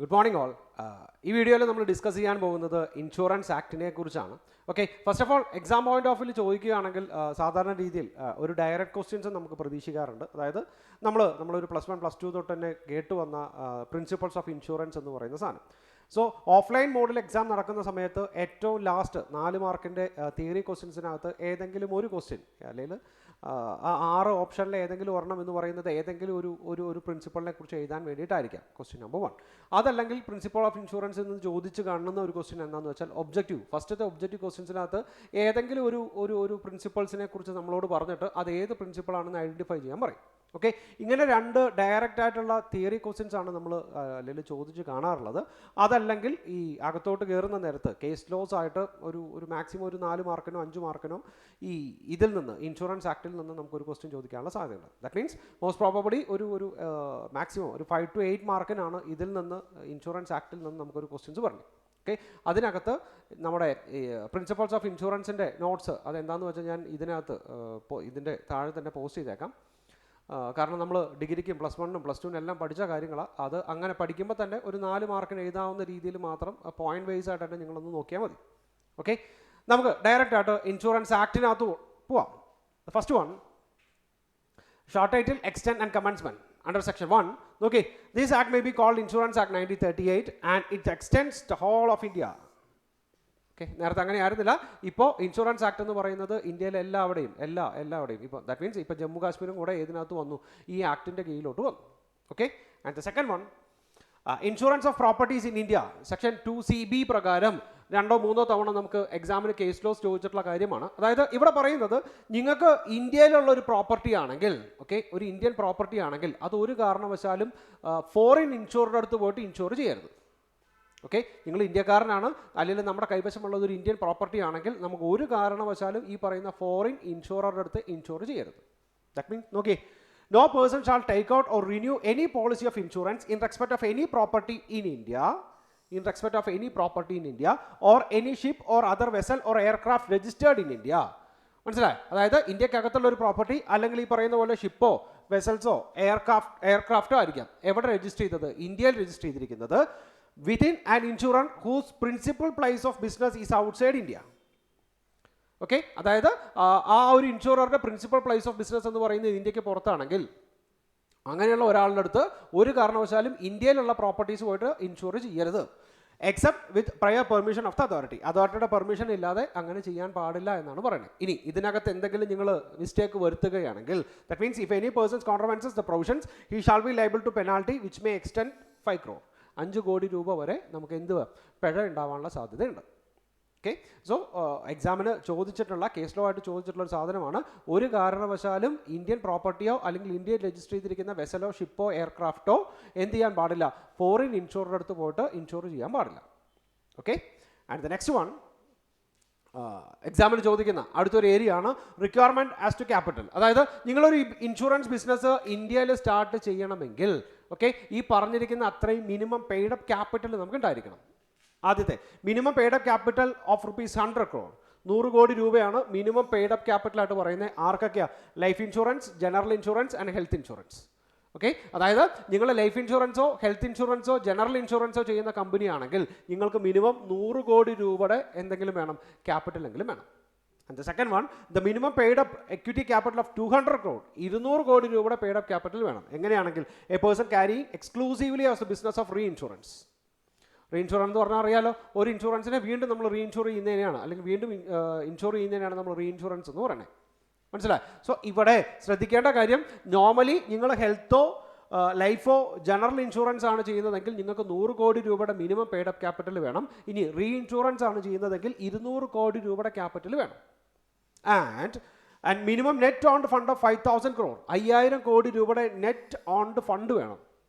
Good morning all. ഈ വീഡിയോയിൽ നമ്മൾ ഡിസ്കസ് ചെയ്യാൻ പോകുന്നത് ഇൻഷുറൻസ് ആക്ടിനെ കുറിച്ചാണ്. Okay, first of all exam point of view ചോദിക്കുകയാണെങ്കിൽ സാധാരണ രീതിയിൽ ഒരു ഡയറക്റ്റ് ക്വസ്റ്റ്യൻസ് നമുക്ക് പ്രതീക്ഷിക്കാറുണ്ട്. അതായത് നമ്മളൊരു +1 +2 തൊട്ട് തന്നെ കേട്ട് വന്ന പ്രിൻസിപ്പൾസ് ഓഫ് ഇൻഷുറൻസ് എന്ന് പറയുന്ന സാധനം. സോ ഓഫ്ലൈൻ മോഡിൽ എക്സാം നടക്കുന്ന സമയത്ത് ഏറ്റവും ലാസ്റ്റ് 4 മാർക്കിൻ്റെ തിയറി ക്വസ്റ്റ്യൻസിനകത്ത് ഏതെങ്കിലും ഒരു ക്വസ്റ്റ്യൻ അല്ലെങ്കിൽ 6 ഓപ്ഷനിൽ ഏതെങ്കിലും ഒരെണ്ണം എന്ന് പറയുന്നത് ഏതെങ്കിലും ഒരു പ്രിൻസിപ്പളിനെ കുറിച്ച് എഴുതാൻ വേണ്ടിയിട്ടായിരിക്കാം ക്വസ്റ്റ്യൻ നമ്പർ 1. അതല്ലെങ്കിൽ പ്രിൻസിപ്പൾ ഓഫ് ഇൻഷുറൻസ് എന്ന് ചോദിച്ച് കാണുന്ന ഒരു ക്വസ്റ്റ്യൻ എന്താണെന്ന് വെച്ചാൽ ഒബ്ജക്റ്റീവ്, ഫസ്റ്റത്തെ ഒബ്ജക്റ്റീവ് ക്വസ്റ്റ്യൻസിനകത്ത് ഏതെങ്കിലും ഒരു പ്രിൻസിപ്പൾസിനെ കുറിച്ച് നമ്മളോട് പറഞ്ഞിട്ട് അത് ഏത് പ്രിൻസിപ്പളാണെന്ന് ഐഡൻറ്റിഫൈ ചെയ്യാൻ പറയും. ഓക്കെ, ഇങ്ങനെ 2 ഡയറക്റ്റ് ആയിട്ടുള്ള തിയറി ക്വസ്റ്റ്യൻസ് ആണ് നമ്മൾ അല്ലെങ്കിൽ ചോദിച്ച് കാണാറുള്ളത്. അതല്ലെങ്കിൽ ഈ അകത്തോട്ട് കയറുന്ന നേരത്ത് കേസ് ലോസ് ആയിട്ട് ഒരു മാക്സിമം ഒരു 4 മാർക്കിനോ 5 മാർക്കിനോ ഇതിൽ നിന്ന് ഇൻഷുറൻസ് ആക്ടിൽ നിന്ന് നമുക്കൊരു ക്വസ്റ്റ്യൻ ചോദിക്കാനുള്ള സാധ്യതയുണ്ട്. ദാറ്റ് മീൻസ് മോസ്റ്റ് പ്രോബബ്ലി ഒരു മാക്സിമം ഒരു 5 to 8 മാർക്കിനാണ് ഇതിൽ നിന്ന് ഇൻഷുറൻസ് ആക്ടിൽ നിന്ന് നമുക്കൊരു ക്വസ്റ്റ്യൻസ് പറഞ്ഞു. ഓക്കെ, അതിനകത്ത് നമ്മുടെ പ്രിൻസിപ്പൾസ് ഓഫ് ഇൻഷുറൻസിൻ്റെ നോട്ട്സ് അതെന്താണെന്ന് വെച്ചാൽ ഞാൻ ഇതിൻ്റെ താഴെ തന്നെ പോസ്റ്റ് ചെയ്തേക്കാം. കാരണം നമ്മൾ ഡിഗ്രിക്കും +1 +2 എല്ലാം പഠിച്ച കാര്യങ്ങളാണ്. അത് അങ്ങനെ പഠിക്കുമ്പോൾ തന്നെ ഒരു 4 മാർക്കിന് എഴുതാവുന്ന രീതിയിൽ മാത്രം പോയിന്റ് വൈസ് ആയിട്ട് തന്നെ നിങ്ങളൊന്ന് നോക്കിയാൽ മതി. ഓക്കെ, നമുക്ക് ഡയറക്റ്റ് ആയിട്ട് ഇൻഷുറൻസ് ആക്ടിനകത്ത് പോവാം. First one, short title, extend and commencement. Under section 1, okay, this act may be called Insurance Act 1938 and it extends the whole of India. Okay, നേരത്തെ അങ്ങനെ ആയിരുന്നില്ല. ഇപ്പോൾ ഇൻഷുറൻസ് ആക്ട് എന്ന് പറയുന്നത് ഇന്ത്യയിലെ എല്ലാവിടെയും ഇപ്പോൾ ദാറ്റ് മീൻസ് ഇപ്പോൾ ജമ്മു കാശ്മീരും കൂടെ ഏതിനകത്ത് വന്നു, ഈ ആക്ടിൻ്റെ കീഴിലോട്ട് വന്നു. Okay, and the second one, insurance of properties in India section 2CB പ്രകാരം 2-3 തവണ നമുക്ക് എക്സാമിന് കേസ് ലോസ് ചോദിച്ചിട്ടുള്ള കാര്യമാണ്. അതായത് ഇവിടെ പറയുന്നത് നിങ്ങൾക്ക് ഇന്ത്യയിലുള്ള ഒരു പ്രോപ്പർട്ടി ആണെങ്കിൽ, ഓക്കെ, ഒരു ഇന്ത്യൻ പ്രോപ്പർട്ടി ആണെങ്കിൽ അത് ഒരു കാരണവശാലും ഫോറിൻ ഇൻഷുറുടെ അടുത്ത് പോയിട്ട് ഇൻഷുർ ചെയ്യരുത്. ഓക്കെ, നിങ്ങൾ ഇന്ത്യക്കാരനാണ് അല്ലെങ്കിൽ നമ്മുടെ കൈവശമുള്ളത് ഒരു ഇന്ത്യൻ പ്രോപ്പർട്ടി ആണെങ്കിൽ നമുക്ക് ഒരു കാരണവശാലും ഈ പറയുന്ന ഫോറിൻ ഇൻഷുററുടെ അടുത്ത് ഇൻഷുർ ചെയ്യരുത്. ദാറ്റ് മീൻസ് നോക്കി, no person shall take out or renew any policy of insurance in respect of any property in India or any ship or other vessel or aircraft registered in India. മനസ്സിലായി? അതായത് ഇന്ത്യക്കകത്തുള്ള ഒരു property അല്ലെങ്കിൽ ഈ പറയുന്ന പോലെ ഷിപ്പോ വെസൽസോ എയർക്രാഫ്റ്റോ ആയിരിക്കാം എവിടെ രജിസ്റ്റർ ചെയ്തത്, ഇന്ത്യയിൽ രജിസ്റ്റർ ചെയ്തിരിക്കുന്നത് within an insurer whose principal place of business is outside India. Okay, അതായത് ആ ഒരു ഇൻഷുററുടെ പ്രിൻസിപ്പൽ പ്ലേസ് ഓഫ് ബിസിനസ് എന്ന് പറയുന്നത് ഇന്ത്യക്ക് പുറത്താണെങ്കിൽ അങ്ങനെയുള്ള ഒരാളുടെ അടുത്ത് ഒരു കാരണവശാലും ഇന്ത്യയിലുള്ള പ്രോപ്പർട്ടീസ് പോയിട്ട് ഇൻഷുർ ചെയ്യരുത്, except with prayer permission of the അതോറിറ്റിയുടെ പെർമിഷൻ ഇല്ലാതെ അങ്ങനെ ചെയ്യാൻ പാടില്ല എന്നാണ് പറയുന്നത്. ഇനി ഇതിനകത്ത് എന്തെങ്കിലും നിങ്ങൾ മിസ്റ്റേക്ക് വരുത്തുകയാണെങ്കിൽ that means if any persons contravenes the provisions he shall be liable to penalty which may extend 5 crore, 5 കോടി രൂപ വരെ നമുക്ക് പിഴ ഉണ്ടാവാനുള്ള സാധ്യതയുണ്ട്. ഓക്കെ, സോ എക്സാമിന് ചോദിച്ചിട്ടുള്ള കേസ് ലോ ആയിട്ട് ചോദിച്ചിട്ടുള്ള ഒരു സാധനമാണ്. ഒരു കാരണവശാലും ഇന്ത്യൻ പ്രോപ്പർട്ടിയോ അല്ലെങ്കിൽ ഇന്ത്യയിൽ രജിസ്റ്റർ ചെയ്തിരിക്കുന്ന വെസലോ ഷിപ്പോ എയർക്രാഫ്റ്റോ എന്ത് ചെയ്യാൻ പാടില്ല, ഫോറിൻ ഇൻഷുറുടെ അടുത്ത് പോയിട്ട് ഇൻഷുർ ചെയ്യാൻ പാടില്ല. Okay, and the next one, എക്സാമിന് ചോദിക്കുന്ന അടുത്തൊരു ഏരിയ ആണ് റിക്വയർമെന്റ് ആസ് ടു ക്യാപിറ്റൽ. അതായത് നിങ്ങളൊരു ഇൻഷുറൻസ് ബിസിനസ് ഇന്ത്യയിൽ സ്റ്റാർട്ട് ചെയ്യണമെങ്കിൽ ഓക്കെ, ഈ പറഞ്ഞിരിക്കുന്ന അത്രയും മിനിമം പെയ്ഡ് അപ്പ് ക്യാപിറ്റൽ നമുക്ക് ഉണ്ടായിരിക്കണം. ആദ്യത്തെ minimum paid up capital of ₹100 crore, 100 കോടി രൂപയാണ് മിനിമം പെയ്ഡ് അപ്പ് ക്യാപിറ്റൽ ആയിട്ട് പറയുന്നത്. ആർക്കൊക്കെയാണ്? Life insurance, general insurance and health insurance. Okay, അതായത് നിങ്ങൾ ലൈഫ് ഇൻഷുറൻസോ ഹെൽത്ത് ഇൻഷുറൻസോ ജനറൽ ഇൻഷുറൻസോ ചെയ്യുന്ന കമ്പനി ആണെങ്കിൽ നിങ്ങൾക്ക് മിനിമം 100 കോടി രൂപയുടെ എന്തെങ്കിലും വേണം, ക്യാപിറ്റൽ എങ്കിലും വേണം. And the second one, the minimum paid up equity capital of 200 crore, 200 കോടി രൂപയുടെ പെയ്ഡ് അപ്പ് ക്യാപിറ്റൽ വേണം. എങ്ങനെയാണെങ്കിൽ a person carrying exclusively as the business of re insurance എന്ന് പറഞ്ഞാൽ അറിയാലോ, ഒരു ഇൻഷുറൻസിനെ വീണ്ടും നമ്മൾ റീ ഇൻഷുർ ചെയ്യുന്നതിനെയാണ് അല്ലെങ്കിൽ വീണ്ടും ഇൻഷുർ ചെയ്യുന്നതിനാണ് നമ്മൾ റീ ഇൻഷുറൻസ് എന്ന് പറയുന്നത്. മനസ്സിലായി? സോ ഇവിടെ ശ്രദ്ധിക്കേണ്ട കാര്യം, നോർമലി നിങ്ങൾ ഹെൽത്തോ ലൈഫോ ജനറൽ ഇൻഷുറൻസ് ആണ് ചെയ്യുന്നതെങ്കിൽ നിങ്ങൾക്ക് 100 കോടി രൂപയുടെ മിനിമം പെയ്ഡ് അപ്പ് ക്യാപിറ്റൽ വേണം. ഇനി റീ ഇൻഷുറൻസ് ആണ് ചെയ്യുന്നതെങ്കിൽ 200 കോടി രൂപയുടെ ക്യാപിറ്റൽ വേണം. And minimum net owned fund of 5,000 crore, 5000 കോടി രൂപയുടെ നെറ്റ് ഓൺഡ് ഫണ്ട് വേണം.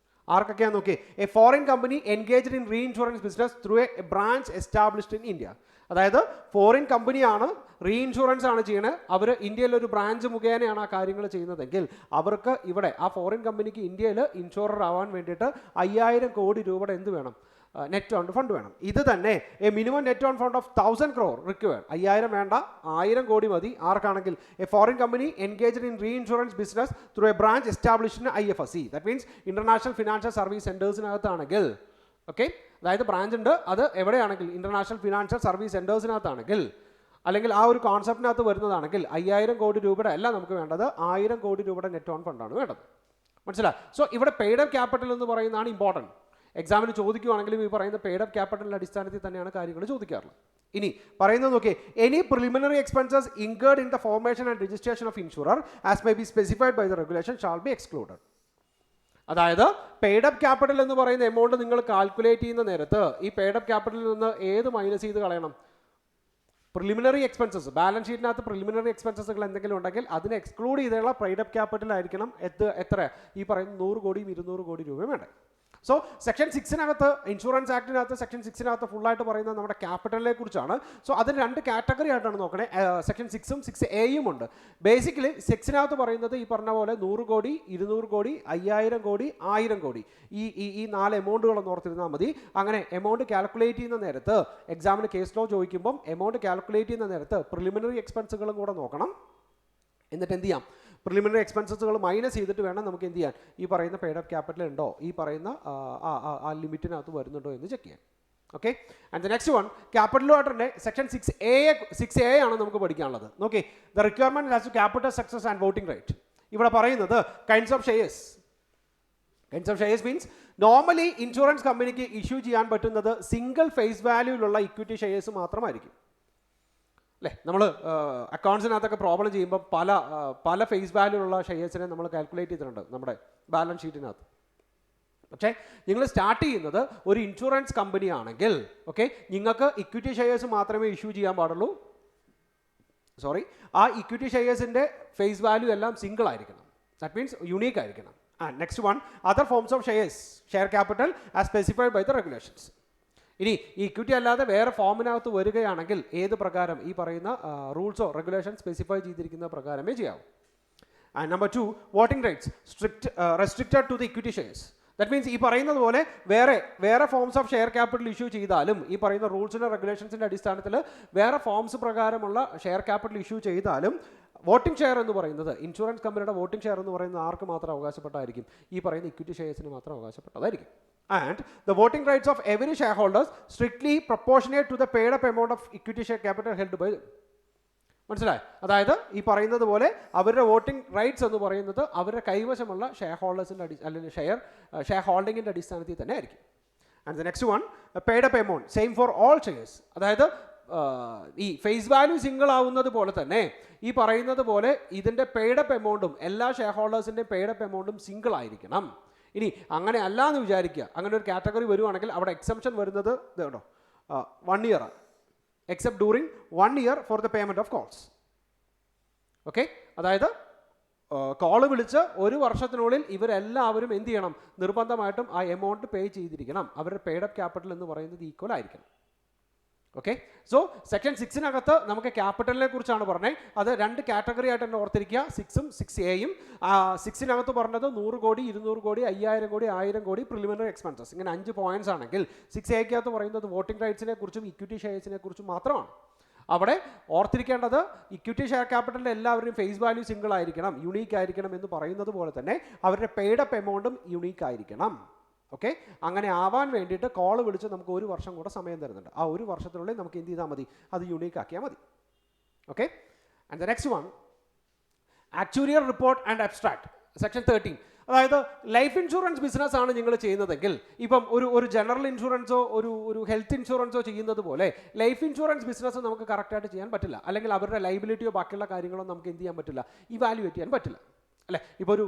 ആർക്കൊക്കെയാന്ന് നോക്കി, A foreign company engaged in re insurance business through a branch established in India. അതായത് ഫോറിൻ കമ്പനിയാണ് റീ ഇൻഷുറൻസ് ആണ് ചെയ്യുന്നത്, അവർ ഇന്ത്യയിൽ ഒരു ബ്രാഞ്ച് മുഖേനയാണ് ആ കാര്യങ്ങൾ ചെയ്യുന്നതെങ്കിൽ അവർക്ക് ഇവിടെ ആ ഫോറിൻ കമ്പനിക്ക് ഇന്ത്യയിൽ ഇൻഷുറർ ആവാൻ വേണ്ടിയിട്ട് 5000 കോടി രൂപയുടെ എന്ത് വേണം, നെറ്റ് ഓൺ ഫണ്ട് വേണം. ഇത് തന്നെ a minimum net own fund of 1000 crore required. 5000 വേണ്ട, 1000 കോടി മതി. ആർക്കാണെങ്കിൽ a foreign company engaged in re insurance business through a branch established in IFSC. That means international financial service സെന്റേഴ്സിനകത്താണെങ്കിൽ ഓക്കെ, അതായത് branch ഉണ്ട്, അത് എവിടെയാണെങ്കിൽ ഇൻ്റർനാഷണൽ ഫിനാൻഷ്യൽ സർവീസ് സെൻറ്റേഴ്സിനകത്താണെങ്കിൽ അല്ലെങ്കിൽ ആ ഒരു കോൺസെപ്റ്റിനകത്ത് വരുന്നതാണെങ്കിൽ 5000 കോടി രൂപയുടെ അല്ല നമുക്ക് വേണ്ടത്, 1000 കോടി രൂപയുടെ നെറ്റ് ഓൺ ഫണ്ടാണ് വേണ്ടത്. മനസ്സിലായി? സോ ഇവിടെ പെയ്ഡ് അപ്പ് ക്യാപിറ്റൽ എന്ന് പറയുന്നതാണ് ഇമ്പോർട്ടൻറ്റ്. എക്സാമിന് ചോദിക്കുവാണെങ്കിലും ഈ പറയുന്ന പെയ്ഡ് അപ്പ് ക്യാപിറ്റലിൻ്റെ അടിസ്ഥാനത്തിൽ തന്നെയാണ് കാര്യങ്ങൾ ചോദിക്കാറുള്ളത്. ഇനി പറയുന്നത് നോക്കിയേ, any preliminary expenses incurred in the formation and registration of insurer as may be specified by the regulation shall be excluded. അതായത് പെയ്ഡ് അപ്പ് ക്യാപിറ്റൽ എന്ന് പറയുന്ന എമൗണ്ട് നിങ്ങൾ കാൽക്കുലേറ്റ് ചെയ്യുന്ന നേരത്ത് ഈ പെയ്ഡ് അപ്പ് ക്യാപിറ്റലിൽ നിന്ന് ഏത് മൈനസ് ചെയ്ത് കളയണം? Preliminary expenses. ബാലൻസ് ഷീറ്റിനകത്ത് പ്രിലിമിനറി എക്സ്പെൻസസുകൾ എന്തെങ്കിലും ഉണ്ടെങ്കിൽ അതിനെ എക്സ്ക്ലൂഡ് ചെയ്തുള്ള പെയ്ഡ് അപ്പ് ക്യാപിറ്റൽ ആയിരിക്കണം എത്ര ഈ പറയുന്ന 100 കോടിയും 200 കോടി രൂപയും വേണ്ടേ. സോ സെക്ഷൻ 6 ഇൻഷുറൻസ് ആക്ടിനകത്ത് സെക്ഷൻ 6 ഫുള്ളായിട്ട് പറയുന്നത് നമ്മുടെ ക്യാപിറ്റലിനെ കുറിച്ചാണ്. സോ അതിന് 2 കാറ്റഗറി ആയിട്ടാണ് നോക്കണേ. സെക്ഷൻ 6ഉം 6A ഉണ്ട്. ബേസിക്കലി 6 പറയുന്നത് ഈ പറഞ്ഞ പോലെ 100 കോടി 200 കോടി 5000 കോടി 1000 കോടി ഈ 4 എമൗണ്ടുകളൊന്ന് ഓർത്തിരുന്നാൽ മതി. അങ്ങനെ എമൗണ്ട് കാൽക്കുലേറ്റ് ചെയ്യുന്ന നേരത്ത് എക്സാമിന് കേസ് ലോ ചോദിക്കുമ്പം എമൗണ്ട് കാൽക്കുലേറ്റ് ചെയ്യുന്ന നേരത്ത് പ്രിലിമിനറി എക്സ്പെൻസുകളും കൂടെ നോക്കണം. എന്നിട്ട് എന്ത് ചെയ്യാം, പ്രിലിമിനറി എക്സ്പെൻസസുകൾ മൈനസ് ചെയ്തിട്ട് വേണം നമുക്ക് എന്ത് ചെയ്യാൻ, ഈ പറയുന്ന പെയ്ഡ് അപ്പ് ക്യാപിറ്റൽ ഉണ്ടോ, ഈ പറയുന്ന ആ ലിമിറ്റിനകത്ത് വരുന്നുണ്ടോ എന്ന് ചെക്ക് ചെയ്യാൻ. Okay, and the next one capital ഓർഡറിൻ്റെ സെക്ഷൻ 6A ആണ് നമുക്ക് പഠിക്കാനുള്ളത്. നോക്കി, the requirement as to capital success and voting right. ഇവിടെ പറയുന്നത് kinds of shares. Kinds of shares means normally insurance കമ്പനിക്ക് ഇഷ്യൂ ചെയ്യാൻ പറ്റുന്നത് സിംഗിൾ ഫേസ് വാല്യൂലുള്ള ഇക്വിറ്റി ഷെയർസ് മാത്രമായിരിക്കും അല്ലേ. നമ്മൾ അക്കൗണ്ട്സിനകത്തൊക്കെ പ്രോബ്ലം ചെയ്യുമ്പോൾ പല ഫേസ് വാല്യൂലുള്ള ഷെയർസിനെ നമ്മൾ കാൽക്കുലേറ്റ് ചെയ്തിട്ടുണ്ട് നമ്മുടെ ബാലൻസ് ഷീറ്റിനകത്ത്. പക്ഷേ നിങ്ങൾ സ്റ്റാർട്ട് ചെയ്യുന്നത് ഒരു ഇൻഷുറൻസ് കമ്പനി ആണെങ്കിൽ ഓക്കെ, നിങ്ങൾക്ക് ഇക്വിറ്റി ഷെയർസ് മാത്രമേ ഇഷ്യൂ ചെയ്യാൻ പാടുള്ളൂ. ആ ഇക്വിറ്റി ഷെയർസിൻ്റെ ഫേസ് വാല്യൂ എല്ലാം സിംഗിൾ ആയിരിക്കണം. ദാറ്റ് മീൻസ് യുണീക്ക് ആയിരിക്കണം. And next one other forms of shares share capital as specified by the regulations. ഇനി ഈ ഇക്വിറ്റി അല്ലാതെ വേറെ ഫോമിനകത്ത് വരികയാണെങ്കിൽ ഏത് പ്രകാരം ഈ പറയുന്ന റൂൾസോ റെഗുലേഷൻ സ്പെസിഫൈ ചെയ്തിരിക്കുന്ന പ്രകാരമേ ചെയ്യാവൂ. And number 2 voting rights restricted to the equity shares. That means ഈ പറയുന്നത് പോലെ വേറെ forms of share capital issue ചെയ്താലും ഈ പറയുന്ന റൂൾസിൻ്റെ റെഗുലേഷൻസിൻ്റെ അടിസ്ഥാനത്തിൽ വേറെ ഫോംസ് പ്രകാരമുള്ള ഷെയർ ക്യാപിറ്റൽ ഇഷ്യൂ ചെയ്താലും വോട്ടിംഗ് ഷെയർ എന്ന് പറയുന്നത് ഇൻഷുറൻസ് കമ്പനിയുടെ വോട്ടിംഗ് ഷെയർ എന്ന് പറയുന്നത് ആർക്ക് മാത്രം അവകാശപ്പെട്ടതായിരിക്കും? ഈ പറയുന്ന ഇക്വിറ്റി ഷെയർസിന് മാത്രം അവകാശപ്പെട്ടതായിരിക്കും. And the voting rights of every shareholders strictly proportionate to the paid up amount of equity share capital held by them. മനസ്സിലായി? അതായത് ഈ പറയുന്നത് പോലെ അവരുടെ വോട്ടിംഗ് റൈറ്റ്സ് എന്ന് പറയുന്നത് അവരുടെ കൈവശമുള്ള ഷെയർ ഹോൾഡേഴ്സിൻ്റെ അല്ലെങ്കിൽ ഷെയർ ഹോൾഡിങ്ങിൻ്റെ അടിസ്ഥാനത്തിൽ തന്നെ ആയിരിക്കും. And the next one paid up amount same for all shares. അതായത് ഈ ഫേസ് വാല്യൂ സിംഗിൾ ആവുന്നത് പോലെ തന്നെ ഈ പറയുന്നത് പോലെ ഇതിൻ്റെ പെയ്ഡ് അപ്പ് എമൗണ്ടും എല്ലാ ഷെയർ ഹോൾഡേഴ്സിൻ്റെയും പെയ്ഡ് അപ്പ് എമൗണ്ടും സിംഗിൾ ആയിരിക്കണം. ഇനി അങ്ങനെ അല്ല എന്ന് വിചാരിക്കുക, അങ്ങനെ ഒരു കാറ്റഗറി വരുവാണെങ്കിൽ അവിടെ എക്സെപ്ഷൻ വരുന്നത് കേട്ടോ 1 year except during 1 year for the payment of calls. Okay, അതായത് കോള് വിളിച്ച് 1 വർഷത്തിനുള്ളിൽ ഇവരെല്ലാവരും എന്ത് ചെയ്യണം, നിർബന്ധമായിട്ടും ആ എമൗണ്ട് പേ ചെയ്തിരിക്കണം. അവരുടെ പെയ്ഡ് അപ്പ് ക്യാപിറ്റൽ എന്ന് പറയുന്നത് ഈക്വൽ ആയിരിക്കണം. ഓക്കെ, സോ സെക്ഷൻ 6 നമുക്ക് ക്യാപിറ്റലിനെ കുറിച്ചാണ് പറഞ്ഞത്. അത് 2 കാറ്റഗറി ആയിട്ട് തന്നെ ഓർത്തിരിക്കുക, 6ഉം 6A. 6 പറഞ്ഞത് 100 കോടി 200 കോടി 5000 കോടി 1000 കോടി പ്രിലിമിനറി എക്സ്പെൻസസ്, ഇങ്ങനെ 5 പോയിന്റ്സ് ആണെങ്കിൽ 6A പറയുന്നത് വോട്ടിംഗ് റൈറ്റ്സിനെ കുറിച്ചും ഇക്വിറ്റി ഷെയർസിനെ കുറിച്ചും മാത്രമാണ്. അവിടെ ഓർത്തിരിക്കേണ്ടത് ഇക്വിറ്റി ഷെയർ ക്യാപിറ്റലിൻ്റെ എല്ലാവരുടെയും ഫേസ് വാല്യൂ സിംഗിൾ ആയിരിക്കണം, യുണീക്ക് ആയിരിക്കണം എന്ന് പറയുന്നത് പോലെ തന്നെ അവരുടെ പെയ്ഡ് അപ്പ് എമൗണ്ടും യുണീക്ക് ആയിരിക്കണം. ഓക്കെ, അങ്ങനെ ആവാൻ വേണ്ടിയിട്ട് കോൾ വിളിച്ച് നമുക്ക് 1 വർഷം കൂടെ സമയം തരുന്നുണ്ട്. ആ 1 വർഷത്തിനുള്ളിൽ നമുക്ക് എന്ത് ചെയ്താൽ മതി, അത് യുണീക്ക് ആക്കിയാൽ മതി. Okay, and the next one actuarial report and abstract section 13. അതായത് ലൈഫ് ഇൻഷുറൻസ് ബിസിനസ് ആണ് നിങ്ങൾ ചെയ്യുന്നതെങ്കിൽ, ഇപ്പം ഒരു ജനറൽ ഇൻഷുറൻസോ ഒരു ഹെൽത്ത് ഇൻഷുറൻസോ ചെയ്യുന്നത് പോലെ ലൈഫ് ഇൻഷുറൻസ് ബിസിനസ് നമുക്ക് കറക്റ്റായിട്ട് ചെയ്യാൻ പറ്റില്ല. അല്ലെങ്കിൽ അവരുടെ ലൈബിലിറ്റിയോ ബാക്കിയുള്ള കാര്യങ്ങളോ നമുക്ക് എന്ത് ചെയ്യാൻ പറ്റില്ല, ഇവാലുവേറ്റ് ചെയ്യാൻ പറ്റില്ല അല്ലേ. ഇപ്പോൾ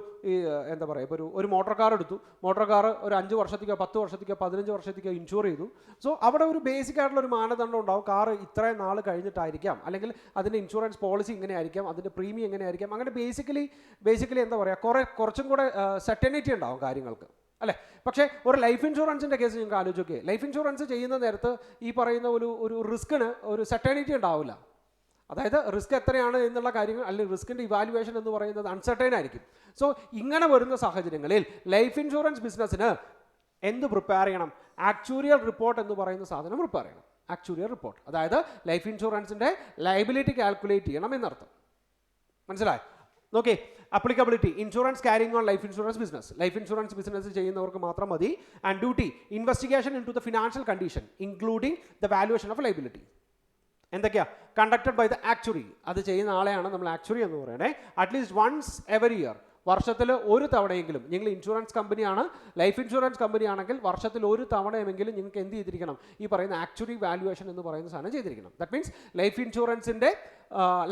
എന്താ പറയുക, ഇപ്പോൾ ഒരു മോട്ടോർ കാർ എടുത്തു, മോട്ടോർ കാർ ഒരു 5 വർഷത്തേക്കോ 10 വർഷത്തേക്കോ 15 വർഷത്തേക്കോ ഇൻഷുർ ചെയ്തു. സോ അവിടെ ഒരു ബേസിക് ആയിട്ടുള്ള ഒരു മാനദണ്ഡം ഉണ്ടാവും. കാർ ഇത്രയും നാൾ കഴിഞ്ഞിട്ടായിരിക്കാം, അല്ലെങ്കിൽ അതിൻ്റെ ഇൻഷുറൻസ് പോളിസി ഇങ്ങനെയായിരിക്കാം, അതിൻ്റെ പ്രീമിയം എങ്ങനെയായിരിക്കാം. അങ്ങനെ ബേസിക്കലി എന്താ പറയുക, കുറച്ചും കൂടെ സെർട്ടനിറ്റി ഉണ്ടാവും കാര്യങ്ങൾക്ക് അല്ലേ. പക്ഷേ ഒരു ലൈഫ് ഇൻഷുറൻസിൻ്റെ കേസ് നിങ്ങൾക്ക് ആലോചിച്ച് നോക്കിയേ, ലൈഫ് ഇൻഷുറൻസ് ചെയ്യുന്ന നേരത്ത് ഈ പറയുന്ന ഒരു റിസ്കിന് ഒരു സെർട്ടനിറ്റി ഉണ്ടാവില്ല. അതായത് റിസ്ക് എത്രയാണ് എന്നുള്ള കാര്യങ്ങൾ, അല്ലെങ്കിൽ റിസ്കിൻ്റെ ഇവാലുവേഷൻ എന്ന് പറയുന്നത് അൺസർട്ടൈൻ ആയിരിക്കും. സോ ഇങ്ങനെ വരുന്ന സാഹചര്യങ്ങളിൽ ലൈഫ് ഇൻഷുറൻസ് ബിസിനസ്സിന് എന്ത് പ്രിപ്പയർ ചെയ്യണം, ആക്ച്വറിയൽ റിപ്പോർട്ട് എന്ന് പറയുന്ന സാധനം പ്രിപ്പയർ ചെയ്യണം. ആക്ച്വറിയൽ റിപ്പോർട്ട് അതായത് ലൈഫ് ഇൻഷുറൻസിൻ്റെ ലയബിലിറ്റി കാൽക്കുലേറ്റ് ചെയ്യണം എന്നർത്ഥം. മനസ്സിലായി? നോക്കേ, applicability, insurance carrying on life insurance business ചെയ്യുന്നവർക്ക് മാത്രം മതി. And duty, investigation into the financial condition including the valuation of liability. എന്തൊക്കെയാ? Conducted by the actuary. അത് ചെയ്യുന്ന ആളെയാണ് നമ്മൾ ആക്ച്വറി എന്ന് പറയുന്നത്. അറ്റ്ലീസ്റ്റ് വൺസ് എവറി ഇയർ, വർഷത്തിൽ ഒരു തവണയെങ്കിലും, നിങ്ങൾ ഇൻഷുറൻസ് കമ്പനിയാണ്, ലൈഫ് ഇൻഷുറൻസ് കമ്പനി ആണെങ്കിൽ വർഷത്തിൽ ഒരു തവണയെങ്കിലും നിങ്ങൾക്ക് എന്ത് ചെയ്തിരിക്കണം? ഈ പറയുന്ന ആക്ച്വറി വാല്യുവേഷൻ എന്ന് പറയുന്ന സാധനം ചെയ്തിരിക്കണം. ദാറ്റ് മീൻസ് ലൈഫ് ഇൻഷുറൻസിൻ്റെ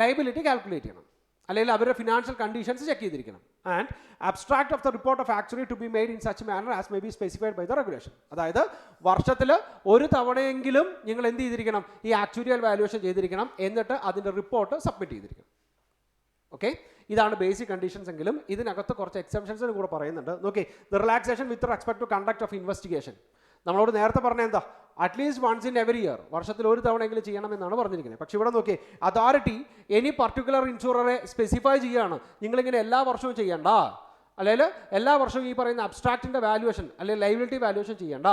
ലയബിലിറ്റി കാൽക്കുലേറ്റ് ചെയ്യണം, അല്ലെങ്കിൽ അവരുടെ ഫിനാൻഷ്യൽ കണ്ടീഷൻസ് ചെക്ക് ചെയ്തിരിക്കണം. And abstract of the report of actuary to be made in such manner as may be specified by the regulation. അതായത് വർഷത്തിൽ ഒരു തവണയെങ്കിലും നിങ്ങൾ എന്ത് ചെയ്തിരിക്കണം? ഈ ആക്ച്വറിയൽ വാല്യുവേഷൻ ചെയ്തിരിക്കണം, എന്നിട്ട് അതിൻ്റെ റിപ്പോർട്ട് സബ്മിറ്റ് ചെയ്തിരിക്കണം. ഓക്കെ, ഇതാണ് ബേസിക് കണ്ടീഷൻസ്. എങ്കിലും ഇതിനകത്ത് കുറച്ച് എക്സെപ്ഷൻസിന് കൂടെ പറയുന്നുണ്ട്. നോക്കി, the relaxation with respect to conduct of investigation. നമ്മളോട് നേരത്തെ പറഞ്ഞ എന്താ? At least once in every year, വർഷത്തിൽ ഒരു തവണയെങ്കിലും ചെയ്യണമെന്നാണ് പറഞ്ഞിരിക്കുന്നത്. പക്ഷേ ഇവിടെ നോക്കി, അതോറിറ്റി എനി പർട്ടിക്കുലർ ഇൻഷുററെ സ്പെസിഫൈ ചെയ്യുകയാണ്, നിങ്ങളിങ്ങനെ എല്ലാ വർഷവും ചെയ്യണ്ട, അല്ലെങ്കിൽ എല്ലാ വർഷവും ഈ പറയുന്ന അബ്സ്ട്രാക്റ്റിൻ്റെ വാല്യുവേഷൻ അല്ലെങ്കിൽ ലൈബിലിറ്റി വാല്യുവേഷൻ ചെയ്യണ്ട.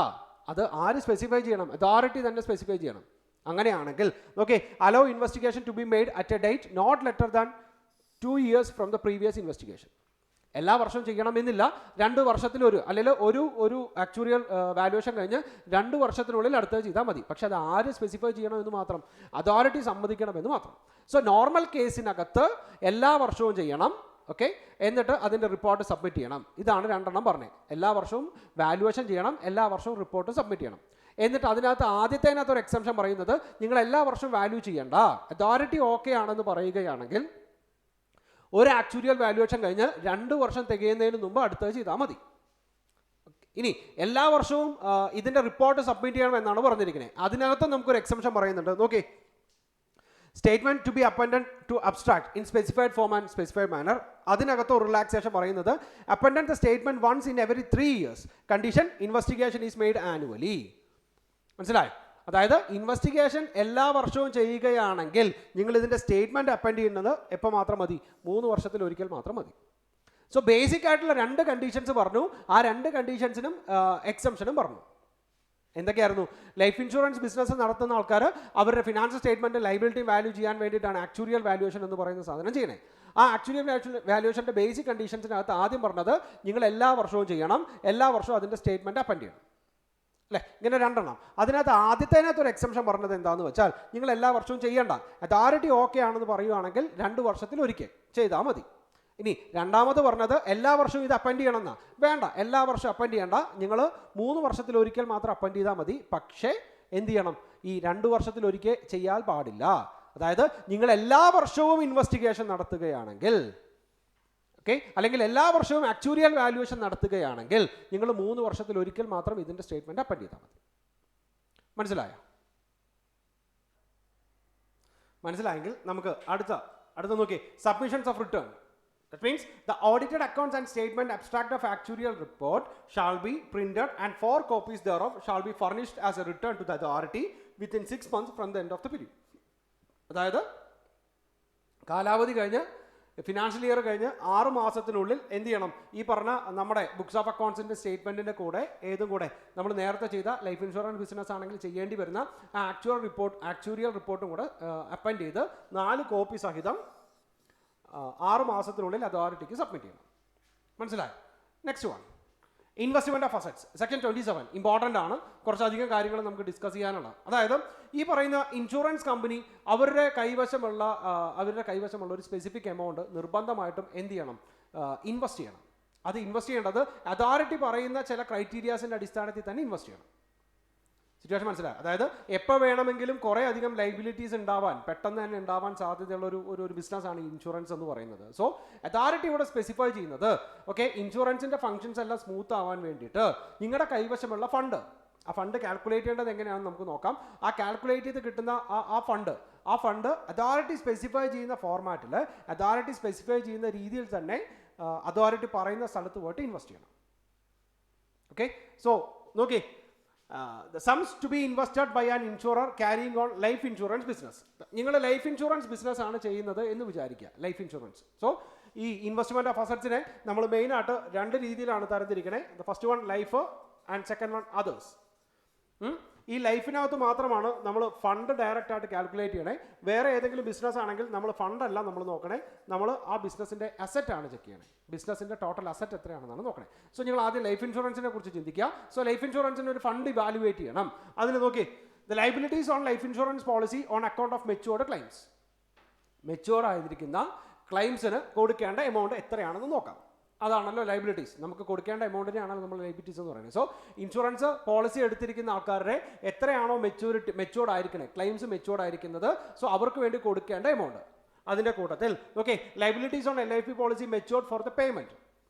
അത് ആര് സ്പെസിഫൈ ചെയ്യണം? അതോറിറ്റി തന്നെ സ്പെസിഫൈ ചെയ്യണം. അങ്ങനെയാണെങ്കിൽ നോക്കി, allow investigation to be made at a date not later than 2 years from the previous investigation. എല്ലാ വർഷവും ചെയ്യണമെന്നില്ല, 2 വർഷത്തിലൊരു, അല്ലെങ്കിൽ ഒരു ആക്ച്വറിയൽ വാല്യുവേഷൻ കഴിഞ്ഞ് 2 വർഷത്തിനുള്ളിൽ അടുത്തത് ചെയ്താൽ മതി. പക്ഷെ അത് ആര് സ്പെസിഫൈ ചെയ്യണമെന്ന് മാത്രം, അതോറിറ്റി സമ്മതിക്കണമെന്ന് മാത്രം. സോ നോർമൽ കേസിനകത്ത് എല്ലാ വർഷവും ചെയ്യണം. ഓക്കെ, എന്നിട്ട് അതിൻ്റെ റിപ്പോർട്ട് സബ്മിറ്റ് ചെയ്യണം. ഇതാണ് 2 പറഞ്ഞത്. എല്ലാ വർഷവും വാല്യുവേഷൻ ചെയ്യണം, എല്ലാ വർഷവും റിപ്പോർട്ട് സബ്മിറ്റ് ചെയ്യണം. എന്നിട്ട് അതിനകത്ത് ആദ്യത്തേനകത്ത് ഒരു എക്സെപ്ഷൻ പറയുന്നത്, നിങ്ങൾ എല്ലാ വർഷവും വാല്യൂ ചെയ്യണ്ട, അതോറിറ്റി ഓക്കെ ആണെന്ന് പറയുകയാണെങ്കിൽ ഒരു ആക്ച്വറിയൽ വാല്യുവേഷൻ കഴിഞ്ഞ് 2 വർഷം തികയുന്നതിന് മുമ്പ് അടുത്തത് ചെയ്താൽ മതി. ഇനി എല്ലാ വർഷവും ഇതിൻ്റെ റിപ്പോർട്ട് സബ്മിറ്റ് ചെയ്യണം എന്നാണ് പറഞ്ഞിരിക്കുന്നത്. അതിനകത്ത് നമുക്കൊരു എക്സെപ്ഷൻ പറയുന്നുണ്ട്. നോക്കി, statement to be appended to abstract in specified form and specified manner. അതിനകത്ത് ഒരു റിലാക്സേഷൻ പറയുന്നത്, appended the statement once in every 3 years. Condition, investigation is made annually. മനസ്സിലായോ? അതായത് ഇൻവെസ്റ്റിഗേഷൻ എല്ലാ വർഷവും ചെയ്യുകയാണെങ്കിൽ നിങ്ങൾ ഇതിൻ്റെ സ്റ്റേറ്റ്മെൻറ്റ് അപ്പൻഡ് ചെയ്യുന്നത് എപ്പോൾ മാത്രം മതി? 3 വർഷത്തിൽ ഒരിക്കൽ മാത്രം മതി. സോ ബേസിക് ആയിട്ടുള്ള 2 കണ്ടീഷൻസ് പറഞ്ഞു. ആ 2 കണ്ടീഷൻസിനും എക്സംഷനും പറഞ്ഞു. എന്തൊക്കെയായിരുന്നു? ലൈഫ് ഇൻഷുറൻസ് ബിസിനസ് നടത്തുന്ന ആൾക്കാർ അവരുടെ ഫിനാൻഷ്യൽ സ്റ്റേറ്റ്മെൻറ്റ് ലൈബിലിറ്റി വാല്യൂ ചെയ്യാൻ വേണ്ടിയിട്ടാണ് ആക്ച്വറിയൽ വാല്യുവേഷൻ എന്ന് പറയുന്ന സാധനം ചെയ്യണേ. ആ ആക്ച്വറിയൽ വാല്യുവേഷൻ്റെ ബേസിക് കണ്ടീഷൻസിനകത്ത് ആദ്യം പറഞ്ഞത്, നിങ്ങൾ എല്ലാ വർഷവും ചെയ്യണം, എല്ലാ വർഷവും അതിൻ്റെ സ്റ്റേറ്റ്മെൻറ്റ് അപ്പൻഡ് ചെയ്യണം. അല്ലേ? ഇങ്ങനെ 2. അതിനകത്ത് ആദ്യത്തേനകത്ത് ഒരു എക്സംഷൻ പറഞ്ഞത് എന്താണെന്ന് വെച്ചാൽ, നിങ്ങൾ എല്ലാ വർഷവും ചെയ്യേണ്ട, അതോറിറ്റി ഓക്കെ ആണെന്ന് പറയുകയാണെങ്കിൽ 2 വർഷത്തിൽ ഒരിക്കൽ ചെയ്താൽ മതി. ഇനി രണ്ടാമത് പറഞ്ഞത്, എല്ലാ വർഷവും ഇത് അപ്പൻഡ് ചെയ്യണമെന്നാ. വേണ്ട, എല്ലാ വർഷവും അപ്പൻഡ് ചെയ്യണ്ട, നിങ്ങൾ 3 വർഷത്തിൽ ഒരിക്കൽ മാത്രം അപ്പൻഡ് ചെയ്താൽ മതി. പക്ഷേ എന്ത് ചെയ്യണം? ഈ 2 വർഷത്തിൽ ഒരിക്കൽ ചെയ്യാൻ പാടില്ല. അതായത് നിങ്ങൾ എല്ലാ വർഷവും ഇൻവെസ്റ്റിഗേഷൻ നടത്തുകയാണെങ്കിൽ, ഓക്കെ, അല്ലെങ്കിൽ എല്ലാ വർഷവും ആക്ച്വറിയൽ വാല്യുവേഷൻ നടത്തുകയാണെങ്കിൽ നിങ്ങൾ 3 വർഷത്തിൽ ഒരിക്കൽ മാത്രം ഇതിൻ്റെ സ്റ്റേറ്റ്മെൻറ്റ് അപ്പൻഡ് ചെയ്താൽ മതി. മനസ്സിലായോ? മനസ്സിലായെങ്കിൽ നമുക്ക് അടുത്ത നോക്കി, submissions of return. That means the audited accounts and statement abstract of actuarial report shall be printed and 4 copies thereof shall be furnished as a return to the authority within 6 months from the end of the period. അതായത് കാലാവധി കഴിഞ്ഞ് financial year കഴിഞ്ഞ് 6 മാസത്തിനുള്ളിൽ എന്ത് ചെയ്യണം? ഈ പറഞ്ഞ നമ്മുടെ ബുക്സ് ഓഫ് അക്കൗണ്ട്സിൻ്റെ സ്റ്റേറ്റ്മെൻറ്റിൻ്റെ കൂടെ ഏതും കൂടെ നമ്മൾ നേരത്തെ ചെയ്ത ലൈഫ് ഇൻഷുറൻസ് ബിസിനസ് ആണെങ്കിൽ ചെയ്യേണ്ടി വരുന്ന ആ ആക്ച്വറിയൽ റിപ്പോർട്ടും കൂടെ അപ്പൻഡ് ചെയ്ത് 4 കോപ്പി സഹിതം 6 മാസത്തിനുള്ളിൽ അതോറിറ്റിക്ക് സബ്മിറ്റ് ചെയ്യണം. മനസ്സിലായോ? Next one, investment of assets. Section 27 important ആണ്. കുറച്ചധികം കാര്യങ്ങൾ നമുക്ക് ഡിസ്കസ് ചെയ്യാനുള്ള. അതായത് ഈ പറയുന്ന ഇൻഷുറൻസ് കമ്പനി അവരുടെ കൈവശമുള്ള ഒരു സ്പെസിഫിക് എമൗണ്ട് നിർബന്ധമായിട്ടും എന്ത് ചെയ്യണം? ഇൻവെസ്റ്റ് ചെയ്യണം. അത് ഇൻവെസ്റ്റ് ചെയ്യേണ്ടത് അതോറിറ്റി പറയുന്ന ചില ക്രൈറ്റീരിയാസിൻ്റെ അടിസ്ഥാനത്തിൽ തന്നെ ഇൻവെസ്റ്റ് ചെയ്യണം. സിറ്റുവേഷൻ മനസ്സിലായി? അതായത് എപ്പോൾ വേണമെങ്കിലും കുറേ അധികം ലൈബിലിറ്റീസ് പെട്ടെന്ന് തന്നെ ഉണ്ടാവാൻ സാധ്യതയുള്ള ഒരു ബിസിനസ്സാണ് ഇൻഷുറൻസ് എന്ന് പറയുന്നത്. സോ അതോറിറ്റി ഇവിടെ സ്പെസിഫൈ ചെയ്യുന്നത്, ഓക്കെ, ഇൻഷുറൻസിൻ്റെ ഫംഗ്ഷൻസ് എല്ലാം സ്മൂത്ത് ആവാൻ വേണ്ടിയിട്ട് നിങ്ങളുടെ കൈവശമുള്ള ആ ഫണ്ട് കാൽക്കുലേറ്റ് ചെയ്യേണ്ടത് എങ്ങനെയാണെന്ന് നമുക്ക് നോക്കാം. ആ കാൽക്കുലേറ്റ് ചെയ്ത് കിട്ടുന്ന ആ ഫണ്ട് അതോറിറ്റി സ്പെസിഫൈ ചെയ്യുന്ന ഫോർമാറ്റിൽ, അതോറിറ്റി സ്പെസിഫൈ ചെയ്യുന്ന രീതിയിൽ തന്നെ അതോറിറ്റി പറയുന്ന സ്ഥലത്ത് പോയിട്ട് ഇൻവെസ്റ്റ് ചെയ്യണം. ഓക്കെ, സോ നോക്കി, the sums to be invested by an insurer carrying on life insurance business. നിങ്ങൾ ലൈഫ് ഇൻഷുറൻസ് ബിസിനസ് ആണ് ചെയ്യുന്നത് എന്ന് വിചാരിക്കുക, ലൈഫ് ഇൻഷുറൻസ്. സോ ഈ ഇൻവെസ്റ്റ്മെൻറ്റ് ഓഫ് അസറ്റ്സിനെ നമ്മൾ മെയിനായിട്ട് 2 രീതിയിലാണ് തരംതിരിക്കണേ. The first one life and second one others. ഈ ലൈഫിനകത്ത് മാത്രമാണ് നമ്മൾ ഫണ്ട് ഡയറക്റ്റ് ആയിട്ട് കാൽക്കുലേറ്റ് ചെയ്യണേ. വേറെ ഏതെങ്കിലും ബിസിനസ് ആണെങ്കിൽ നമ്മൾ ഫണ്ടല്ല നമ്മൾ നോക്കണേ, നമ്മൾ ആ ബിസിനസിൻ്റെ അസറ്റ് ആണ് ചെക്ക് ചെയ്യണേ. ബിസിനസിൻ്റെ ടോട്ടൽ അസറ്റ് എത്രയാണെന്നാണ് നോക്കണേ. സോ നിങ്ങൾ ആദ്യം ലൈഫ് ഇൻഷുറൻസിനെ കുറിച്ച് ചിന്തിക്കുക. സോ ലൈഫ് ഇൻഷുറൻസിന് ഒരു ഫണ്ട് ഇവാലുവേറ്റ് ചെയ്യണം. അതിന് നോക്കി the liabilities on life insurance policy on account of matured claims. Matured ആയിരിക്കുന്ന ക്ലെയിംസിന് കൊടുക്കേണ്ട എമൗണ്ട് എത്രയാണെന്ന് നോക്കാം. അതാണല്ലോ ലൈബിലിറ്റീസ്. നമുക്ക് കൊടുക്കേണ്ട എമൗണ്ടിനെയാണല്ലോ നമ്മൾ ലൈബിലിറ്റീസ് എന്ന് പറയുന്നത്. സോ ഇൻഷുറൻസ് പോളിസി എടുത്തിരിക്കുന്ന ആൾക്കാരുടെ എത്രയാണോ മെച്യൂർഡ് ആയിരിക്കണേ, ക്ലെയിംസ് മെച്യൂർഡ് ആയിരിക്കുന്നത്, സോ അവർക്ക് വേണ്ടി കൊടുക്കേണ്ട എമൗണ്ട്. അതിൻ്റെ കൂട്ടത്തിൽ okay liabilities on LIP policy matured for the payment.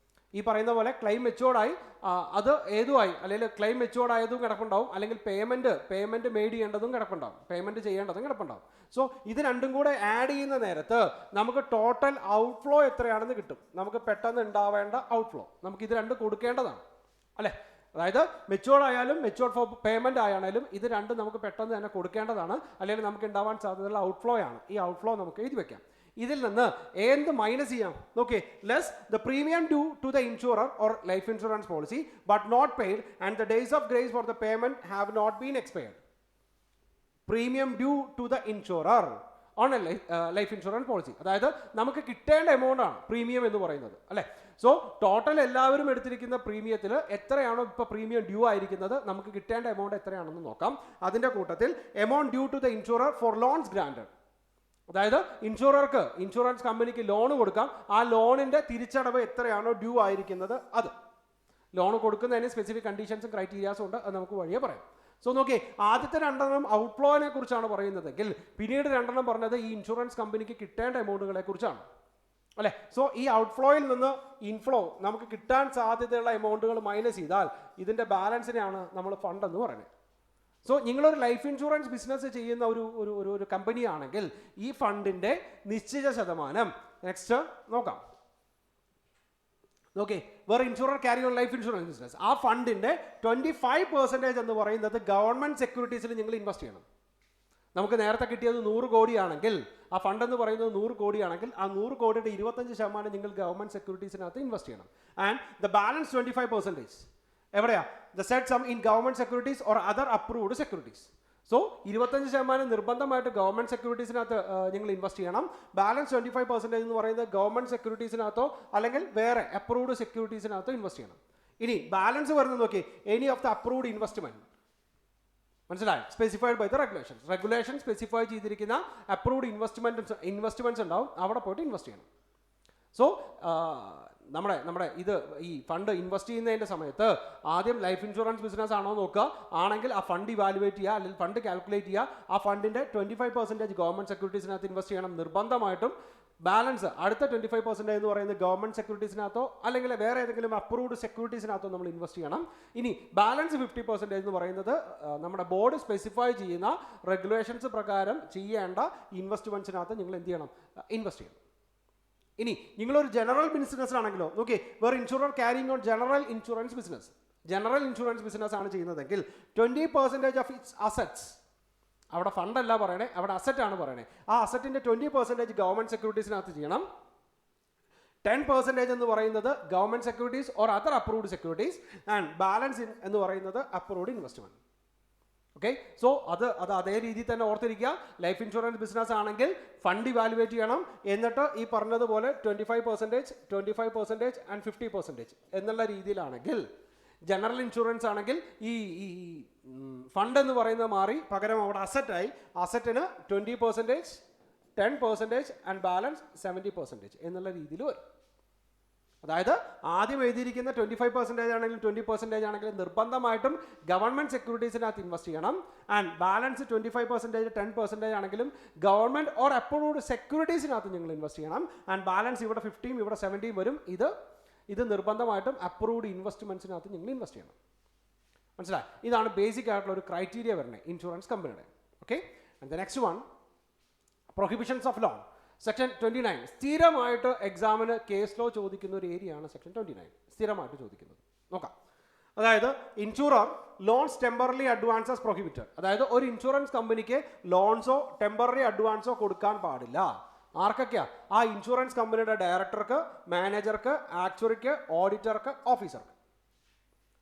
ഈ പറയുന്ന പോലെ ക്ലെയിം മെച്യൂർഡായി അത് ഏതുമായി, അല്ലെങ്കിൽ ക്ലെയിം മെച്യൂർഡ് ആയതും കിടപ്പുണ്ടാവും, അല്ലെങ്കിൽ പേയ്മെൻറ്റ് മെയ്ഡ് ചെയ്യേണ്ടതും കിടപ്പുണ്ടാവും, പേയ്മെൻറ്റ് ചെയ്യേണ്ടതും കിടപ്പുണ്ടാവും. സോ ഇത് രണ്ടും കൂടെ ആഡ് ചെയ്യുന്ന നേരത്ത് നമുക്ക് ടോട്ടൽ ഔട്ട്ഫ്ലോ എത്രയാണെന്ന് കിട്ടും. നമുക്ക് പെട്ടെന്ന് ഉണ്ടാവേണ്ട ഔട്ട്ഫ്ലോ നമുക്ക് ഇത് രണ്ടും കൊടുക്കേണ്ടതാണ് അല്ലേ. അതായത് മെച്യൂർഡ് ആയാലും മെച്യൂർഡ് ഫോർ പേയ്മെൻറ്റ് ആയാലും ഇത് രണ്ടും നമുക്ക് പെട്ടെന്ന് തന്നെ കൊടുക്കേണ്ടതാണ്, അല്ലെങ്കിൽ നമുക്ക് ഉണ്ടാവാൻ സാധ്യതയുള്ള ഔട്ട്ഫ്ലോ ആണ്. ഈ ഔട്ട്ഫ്ലോ നമുക്ക് എഴുതി വെക്കാം. ഇതിൽ നിന്ന് എന്ത് മൈനസ് ചെയ്യാം നോക്കി, less the premium due to the insurer or life insurance policy but not paid and the days of grace for the payment have not been expired. Premium due to the insurer on a life insurance policy, അതായത് നമുക്ക് കിട്ടേണ്ട amount ആണ് premium എന്ന് പറയുന്നത് അല്ലേ. So total എല്ലാവരും എടുത്തിരിക്കുന്ന പ്രീമിയത്തിൽ എത്രയാണോ ഇപ്പോൾ പ്രീമിയം ഡ്യൂ ആയിരിക്കുന്നത്, നമുക്ക് കിട്ടേണ്ട എമൗണ്ട് എത്രയാണെന്ന് നോക്കാം. അതിൻ്റെ കൂട്ടത്തിൽ amount due to the insurer for loans granted, അതായത് ഇൻഷുറർക്ക് ഇൻഷുറൻസ് കമ്പനിക്ക് ലോൺ കൊടുക്കാം, ആ ലോണിൻ്റെ തിരിച്ചടവ് എത്രയാണോ ഡ്യൂ ആയിരിക്കുന്നത് അത്. ലോൺ കൊടുക്കുന്നതിന് സ്പെസിഫിക് കണ്ടീഷൻസും ക്രൈറ്റീരിയാസും ഉണ്ട്, അത് നമുക്ക് വഴിയെ പറയാം. സോ നോക്കി, ആദ്യത്തെ രണ്ടെണ്ണം ഔട്ട്ഫ്ലോനെ കുറിച്ചാണ് പറയുന്നതെങ്കിൽ പിന്നീട് രണ്ടെണ്ണം പറഞ്ഞത് ഈ ഇൻഷുറൻസ് കമ്പനിക്ക് കിട്ടേണ്ട എമൗണ്ടുകളെ കുറിച്ചാണ് അല്ലേ. സോ ഈ ഔട്ട്ഫ്ലോയിൽ നിന്ന് ഇൻഫ്ലോ നമുക്ക് കിട്ടാൻ സാധ്യതയുള്ള എമൗണ്ടുകൾ മൈനസ് ചെയ്താൽ ഇതിൻ്റെ ബാലൻസിനെയാണ് നമ്മൾ ഫണ്ട് എന്ന് പറയുന്നത്. സോ നിങ്ങളൊരു ലൈഫ് ഇൻഷുറൻസ് ബിസിനസ് ചെയ്യുന്ന ഒരു കമ്പനി ആണെങ്കിൽ ഈ ഫണ്ടിൻ്റെ നിശ്ചിത ശതമാനം നെക്സ്റ്റ് നോക്കാം. ഓക്കെ, വേറെ insurer carry on life insurance business, ആ ഫണ്ടിൻ്റെ 25% എന്ന് പറയുന്നത് ഗവൺമെൻറ് സെക്യൂരിറ്റീസിൽ നിങ്ങൾ ഇൻവെസ്റ്റ് ചെയ്യണം. നമുക്ക് നേരത്തെ കിട്ടിയത് 100 കോടിയാണെങ്കിൽ, ആ ഫണ്ട് എന്ന് പറയുന്നത് 100 കോടിയാണെങ്കിൽ ആ 100 കോടിയുടെ 25% നിങ്ങൾ ഗവൺമെൻറ് സെക്യൂരിറ്റീസിനകത്ത് ഇൻവെസ്റ്റ് ചെയ്യണം. ആൻഡ് ദ ബാലൻസ് 25% എവിടെയാ, the set sum in government securities or other approved securities. So 25% നിർബന്ധമായിട്ട് ഗവൺമെൻറ് സെക്യൂരിറ്റീസിനകത്ത് നിങ്ങൾ ഇൻവെസ്റ്റ് ചെയ്യണം. ബാലൻസ് 25% എന്ന് പറയുന്നത് ഗവൺമെൻറ് സെക്യൂരിറ്റീസിനകത്തോ അല്ലെങ്കിൽ വേറെ അപ്രൂവ്ഡ് സെക്യൂരിറ്റീസിനകത്തോ ഇൻവെസ്റ്റ് ചെയ്യണം. ഇനി ബാലൻസ് വരുന്നത് നോക്കി, any of the approved investment, മനസ്സിലായി, specified by the regulation specify ചെയ്തിരിക്കുന്ന അപ്രൂവ്ഡ് ഇൻവെസ്റ്റ്മെന്റ്സ് ഉണ്ടാവും, അവിടെ പോയിട്ട് ഇൻവെസ്റ്റ് ചെയ്യണം. സോ നമ്മുടെ ഈ ഫണ്ട് ഇൻവെസ്റ്റ് ചെയ്യുന്നതിൻ്റെ സമയത്ത് ആദ്യം ലൈഫ് ഇൻഷുറൻസ് ബിസിനസ് ആണോ നോക്കുക, ആണെങ്കിൽ ആ ഫണ്ട് ഇവാലുവേറ്റ് ചെയ്യുക, അല്ലെങ്കിൽ ഫണ്ട് കാൽക്കുലേറ്റ് ചെയ്യുക. ആ ഫണ്ടിൻ്റെ 25% ഗവൺമെൻറ് സെക്യൂരിറ്റീസിനകത്ത് ഇൻവെസ്റ്റ് ചെയ്യണം നിർബന്ധമായിട്ടും. ബാലൻസ് അടുത്ത 25% എന്ന് പറയുന്നത് ഗവൺമെൻറ് സെക്യൂരിറ്റീസിനകത്തോ അല്ലെങ്കിൽ വേറെ ഏതെങ്കിലും അപ്രൂവ്ഡ് സെക്യൂരിറ്റീസിനകത്തോ നമ്മൾ ഇൻവെസ്റ്റ് ചെയ്യണം. ഇനി ബാലൻസ് 50% എന്ന് പറയുന്നത് നമ്മുടെ ബോർഡ് സ്പെസിഫൈ ചെയ്യുന്ന റെഗുലേഷൻസ് പ്രകാരം ചെയ്യേണ്ട ഇൻവെസ്റ്റ്മെൻറ്റ്സിനകത്ത് നിങ്ങൾ എന്ത് ചെയ്യണം, ഇൻവെസ്റ്റ് ചെയ്യണം. ഇനി നിങ്ങളൊരു ജനറൽ ബിസിനസ്സിലാണെങ്കിലോ നോക്കി, വേറെ insurer carrying on general insurance business ആണ് ചെയ്യുന്നതെങ്കിൽ 20% ഓഫ് ഇറ്റ്സ് അസറ്റ്സ്, അവിടെ ഫണ്ടല്ല പറയണേ, അവിടെ അസറ്റ് ആണ് പറയണേ, ആ അസറ്റിൻ്റെ 20% ഗവൺമെൻറ് സെക്യൂരിറ്റീസിനകത്ത് ചെയ്യണം. 10% എന്ന് പറയുന്നത് government securities or other approved securities, and balance എന്ന് പറയുന്നത് അപ്രൂവ്ഡ് ഇൻവെസ്റ്റ്മെന്റ്. ഓക്കെ, സോ അത് അതേ രീതിയിൽ തന്നെ ഓർത്തിരിക്കുക. ലൈഫ് ഇൻഷുറൻസ് ബിസിനസ് ആണെങ്കിൽ ഫണ്ട് ഇവാലുവേറ്റ് ചെയ്യണം, എന്നിട്ട് ഈ പറഞ്ഞതുപോലെ 25% ആൻഡ് 50% എന്നുള്ള രീതിയിലാണെങ്കിൽ, ജനറൽ ഇൻഷുറൻസ് ആണെങ്കിൽ ഈ ഫണ്ട് എന്ന് പറയുന്നത് മാറി പകരം അവിടെ അസറ്റായി, അസറ്റിന് 20%, 10% ആൻഡ് ബാലൻസ് 70% എന്നുള്ള രീതിയിൽ വരും. അതായത് ആദ്യം എഴുതിയിരിക്കുന്ന 25% ആണെങ്കിലും 20% ആണെങ്കിലും നിർബന്ധമായിട്ടും ഗവൺമെൻറ് സെക്യൂരിറ്റീസിനകത്ത് ഇൻവെസ്റ്റ് ചെയ്യണം. ആൻഡ് ബാലൻസ് 25%, 10% ആണെങ്കിലും ഗവൺമെൻറ് ഓർ അപ്രൂവ്ഡ് സെക്യൂരിറ്റീസിനകത്ത് നിങ്ങൾ ഇൻവെസ്റ്റ് ചെയ്യണം. ആൻഡ് ബാലൻസ് ഇവിടെ 50 ഇവിടെ 70 വരും. ഇത് നിർബന്ധമായിട്ടും അപ്രൂവ്ഡ് ഇൻവെസ്റ്റ്മെൻറ്റ്സിനകത്ത് നിങ്ങൾ ഇൻവെസ്റ്റ് ചെയ്യണം. മനസ്സിലായി? ഇതാണ് ബേസിക് ആയിട്ടുള്ള ഒരു ക്രൈറ്റീരിയ വരുന്നത് ഇൻഷുറൻസ് കമ്പനിയുടെ. Okay, and the next one, പ്രൊഹിബിഷൻസ് of loan. Section 29 സ്ഥിരമായിട്ട് എക്സാമിന് കേസ് ലോ ചോദിക്കുന്ന ഒരു ഏരിയ ആണ് സെക്ഷൻ 29, സ്ഥിരമായിട്ട് ചോദിക്കുന്നത്. നോക്കാം. അതായത് insurer loans temporary advances prohibited, അതായത് ഒരു ഇൻഷുറൻസ് കമ്പനിക്ക് ലോൺസോ ടെമ്പററി അഡ്വാൻസോ കൊടുക്കാൻ പാടില്ല. ആർക്കൊക്കെയാ? ആ ഇൻഷുറൻസ് കമ്പനിയുടെ ഡയറക്ടർക്ക്, മാനേജർക്ക്, ആക്ച്വറിക്ക്, ഓഡിറ്റർക്ക്, ഓഫീസർക്ക്.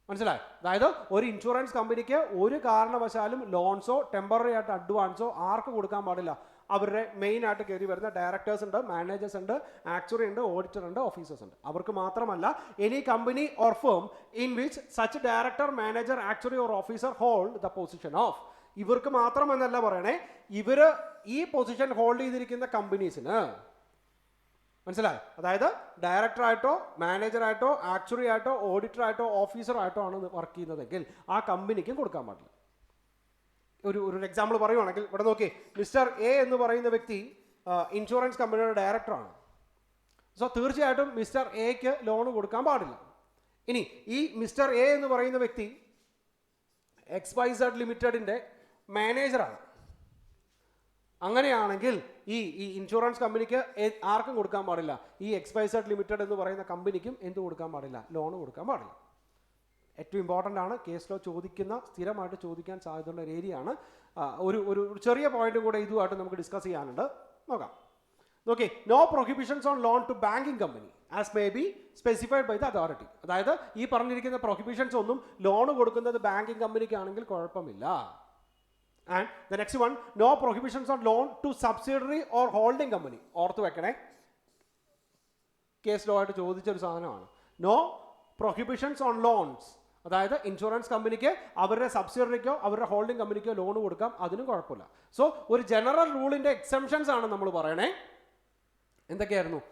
മനസ്സിലായി? അതായത് ഒരു ഇൻഷുറൻസ് കമ്പനിക്ക് ഒരു കാരണവശാലും ലോൺസോ ടെമ്പററി ആയിട്ട് അഡ്വാൻസോ ആർക്ക് കൊടുക്കാൻ പാടില്ല? അവരുടെ മെയിൻ ആയിട്ട് കയറി വരുന്ന ഡയറക്ടേഴ്സ് ഉണ്ട്, മാനേജേഴ്സ് ഉണ്ട്, ആക്ച്വറി ഉണ്ട്, ഓഡിറ്റർ ഉണ്ട്, ഓഫീസേഴ്സ് ഉണ്ട്. അവർക്ക് മാത്രമല്ല, any company or firm in which such director, manager, actuary or officer hold the position of. ഇവർക്ക് മാത്രമെന്നല്ല പറയണേ, ഇവര് ഈ പൊസിഷൻ ഹോൾഡ് ചെയ്തിരിക്കുന്ന കമ്പനീസിന്, മനസ്സിലായി? അതായത് ഡയറക്ടറായിട്ടോ മാനേജറായിട്ടോ ആക്ച്വറി ആയിട്ടോ ഓഡിറ്ററായിട്ടോ ഓഫീസറായിട്ടോ ആണ് വർക്ക് ചെയ്യുന്നതെങ്കിൽ ആ കമ്പനിക്കും കൊടുക്കാൻ പാടില്ല. ഒരു എക്സാമ്പിൾ പറയുവാണെങ്കിൽ ഇവിടെ നോക്കി, മിസ്റ്റർ എ എന്ന് പറയുന്ന വ്യക്തി ഇൻഷുറൻസ് കമ്പനിയുടെ ഡയറക്ടറാണ്. സോ തീർച്ചയായിട്ടും മിസ്റ്റർ എക്ക് ലോൺ കൊടുക്കാൻ പാടില്ല. ഇനി ഈ മിസ്റ്റർ എ എന്ന് പറയുന്ന വ്യക്തി XYZ ലിമിറ്റഡിൻ്റെ മാനേജറാണ്. അങ്ങനെയാണെങ്കിൽ ഈ ഇൻഷുറൻസ് കമ്പനിക്ക് ആർക്കും കൊടുക്കാൻ പാടില്ല, ഈ XYZ ലിമിറ്റഡ് എന്ന് പറയുന്ന കമ്പനിക്കും എന്ത് കൊടുക്കാൻ പാടില്ല? ലോൺ കൊടുക്കാൻ പാടില്ല. ഏറ്റവും ഇമ്പോർട്ടൻ്റ് ആണ്, കേസ് ലോ ചോദിക്കുന്ന, സ്ഥിരമായിട്ട് ചോദിക്കാൻ സാധ്യതയുള്ള ഒരു ഏരിയയാണ്. ഒരു ചെറിയ പോയിന്റും കൂടെ ഇതുമായിട്ട് നമുക്ക് ഡിസ്കസ് ചെയ്യാനുണ്ട്, നോക്കാം. നോക്കി, no prohibitions on loan to banking company as may be specified by the authority. അതായത് ഈ പറഞ്ഞിരിക്കുന്ന പ്രൊഹിബിഷൻസ് ഒന്നും ലോൺ കൊടുക്കുന്നത് ബാങ്കിങ് കമ്പനിക്കാണെങ്കിൽ കുഴപ്പമില്ല. And the next one, no prohibitions on loan to subsidiary or holding company. ഓർത്ത് വെക്കണേ, കേസ് ലോ ആയിട്ട് ചോദിച്ചൊരു സാധനമാണ്. നോ പ്രൊഹിബിഷൻസ് ഓൺ ലോൺസ്, അതായത് ഇൻഷുറൻസ് കമ്പനിക്ക് അവരുടെ സബ്സിഡറിക്കോ അവരുടെ ഹോൾഡിംഗ് കമ്പനിക്കോ ലോൺ കൊടുക്കാം, അതിനും കുഴപ്പമില്ല. സോ ഒരു ജനറൽ റൂളിൻ്റെ എക്സെംഷൻസ് ആണ് നമ്മൾ പറയണേ. എന്തൊക്കെയായിരുന്നു?